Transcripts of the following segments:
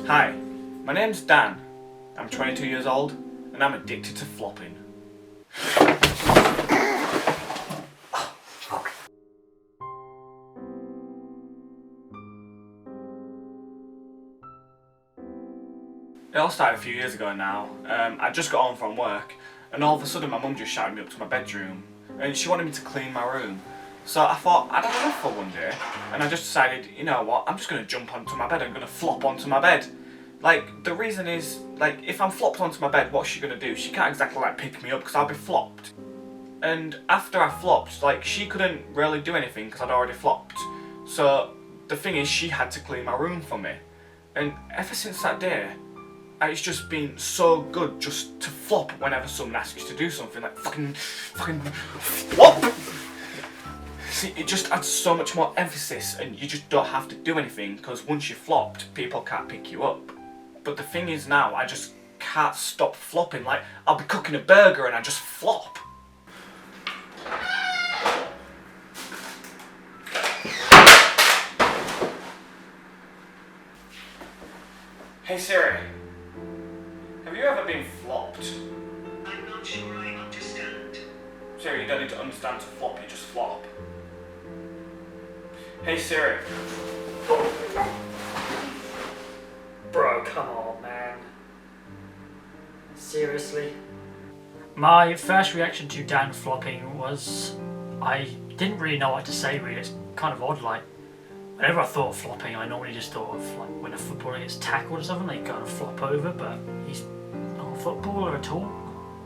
Hi, my name's Dan. I'm 22 years old and I'm addicted to flopping. It all started a few years ago now. I just got home from work and all of a sudden my mum just shouted me up to my bedroom and she wanted me to clean my room. So I thought I'd have enough for one day and I just decided, you know what, I'm just going to jump onto my bed, I'm going to flop onto my bed. Like, the reason is, like, if I'm flopped onto my bed, what's she going to do? She can't exactly, like, pick me up because I'll be flopped. And after I flopped, like, she couldn't really do anything because I'd already flopped. So the thing is, she had to clean my room for me. And ever since that day, it's just been so good just to flop whenever someone asks you to do something, like fucking flop! See, it just adds so much more emphasis and you just don't have to do anything because once you're flopped, people can't pick you up. But the thing is now, I just can't stop flopping. Like, I'll be cooking a burger and I just flop. Hey Siri, have you ever been flopped? I'm not sure I understand. Siri, you don't need to understand to flop, you just flop. Hey Siri. Bro, come on, man. Seriously? My first reaction to Dan flopping was I didn't really know what to say, really. It's kind of odd, like, whenever I thought of flopping, I normally just thought of like when a footballer gets tackled or something, they kind of flop over, but he's not a footballer at all.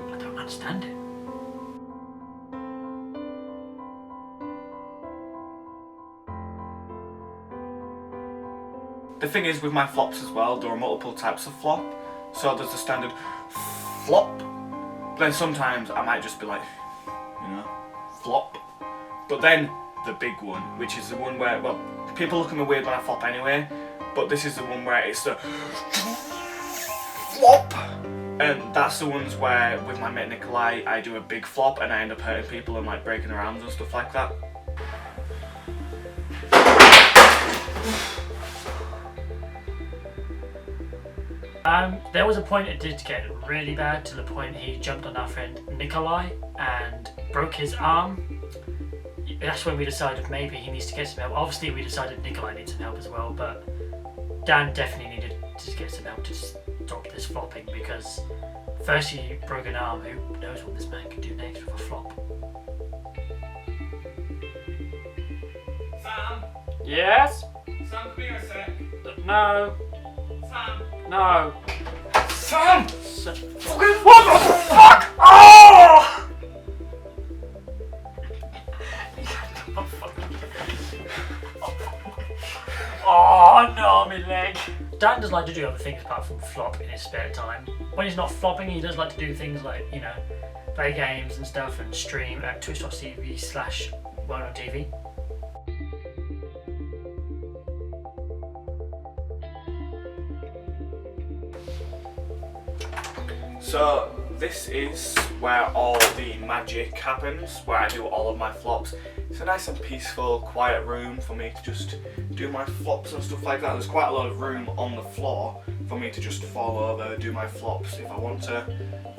I don't understand it. The thing is with my flops as well, there are multiple types of flop. So there's the standard flop, but then sometimes I might just be like, you know, flop. But then the big one, which is the one where, well, people look at me weird when I flop anyway, but this is the one where it's the flop. And that's the ones where, with my mate Nikolai, I do a big flop and I end up hurting people and like breaking their arms and stuff like that. There was a point it did get really bad, to the point he jumped on our friend Nikolai and broke his arm. That's when we decided maybe he needs to get some help. Obviously we decided Nikolai needs some help as well, but Dan definitely needed to get some help to stop this flopping, because first he broke an arm, who knows what this man could do next with a flop. Sam? Yes? Sam, come here a sec. No. Sam? No. Sam! What the fuck? Oh! Oh no, my leg. Dan does like to do other things apart from flop in his spare time. When he's not flopping, he does like to do things like, you know, play games and stuff and stream at twitch.tv/WellKnownTV. So this is where all the magic happens, where I do all of my flops. It's a nice and peaceful, quiet room for me to just do my flops and stuff like that. There's quite a lot of room on the floor for me to just fall over, do my flops if I want to.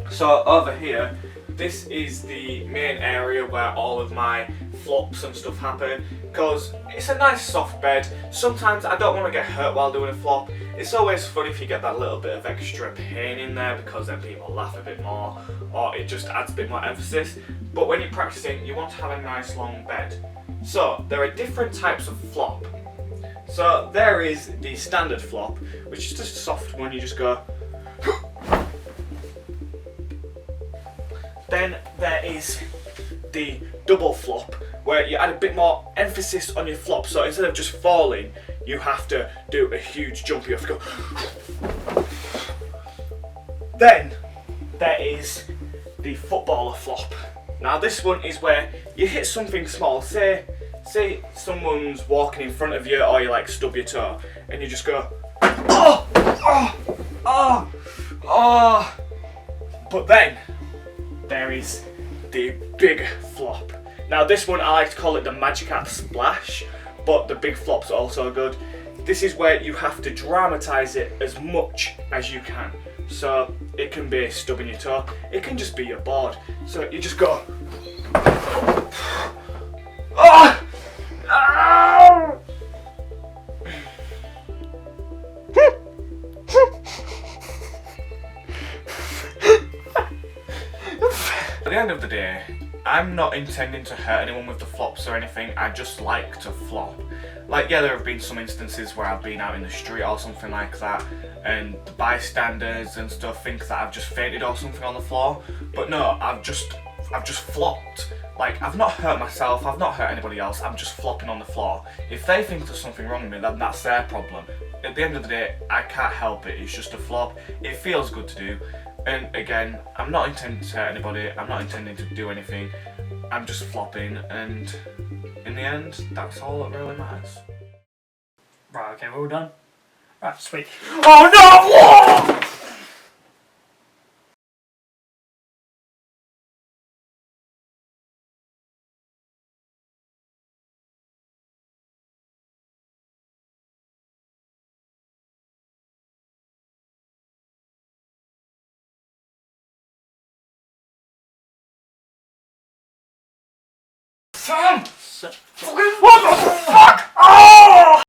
So over here, this is the main area where all of my flops and stuff happen, because it's a nice soft bed. Sometimes I don't want to get hurt while doing a flop. It's always fun if you get that little bit of extra pain in there, because then people laugh a bit more, or it just adds a bit more emphasis. But when you're practicing, you want to have a nice long bed. So there are different types of flop. So there is the standard flop, which is just a soft one, you just go. Then there is the double flop, where you add a bit more emphasis on your flop. So instead of just falling, you have to do a huge jump. You have to go. Then there is the footballer flop. Now this one is where you hit something small. Say someone's walking in front of you, or you like stub your toe, and you just go, oh, oh, oh, oh. But then there is the big flop. Now this one I like to call it the Magic App Splash, but the big flop's also good. this is where you have to dramatise it as much as you can. So it can be stubbing your toe, it can just be your board. So you just go. Ah! Ah! At the end of the day, I'm not intending to hurt anyone with the flops or anything, I just like to flop. Like, yeah, there have been some instances where I've been out in the street or something like that, and the bystanders and stuff think that I've just fainted or something on the floor, but no, I've just flopped. Like, I've not hurt myself, I've not hurt anybody else, I'm just flopping on the floor. If they think there's something wrong with me, then that's their problem. At the end of the day, I can't help it, it's just a flop, it feels good to do. And again, I'm not intending to hurt anybody, I'm not intending to do anything, I'm just flopping, and in the end, that's all that really matters. Right, okay, we're all done. Right, sweet. Oh no! Sam! So, Fucking what the fuck? Oh!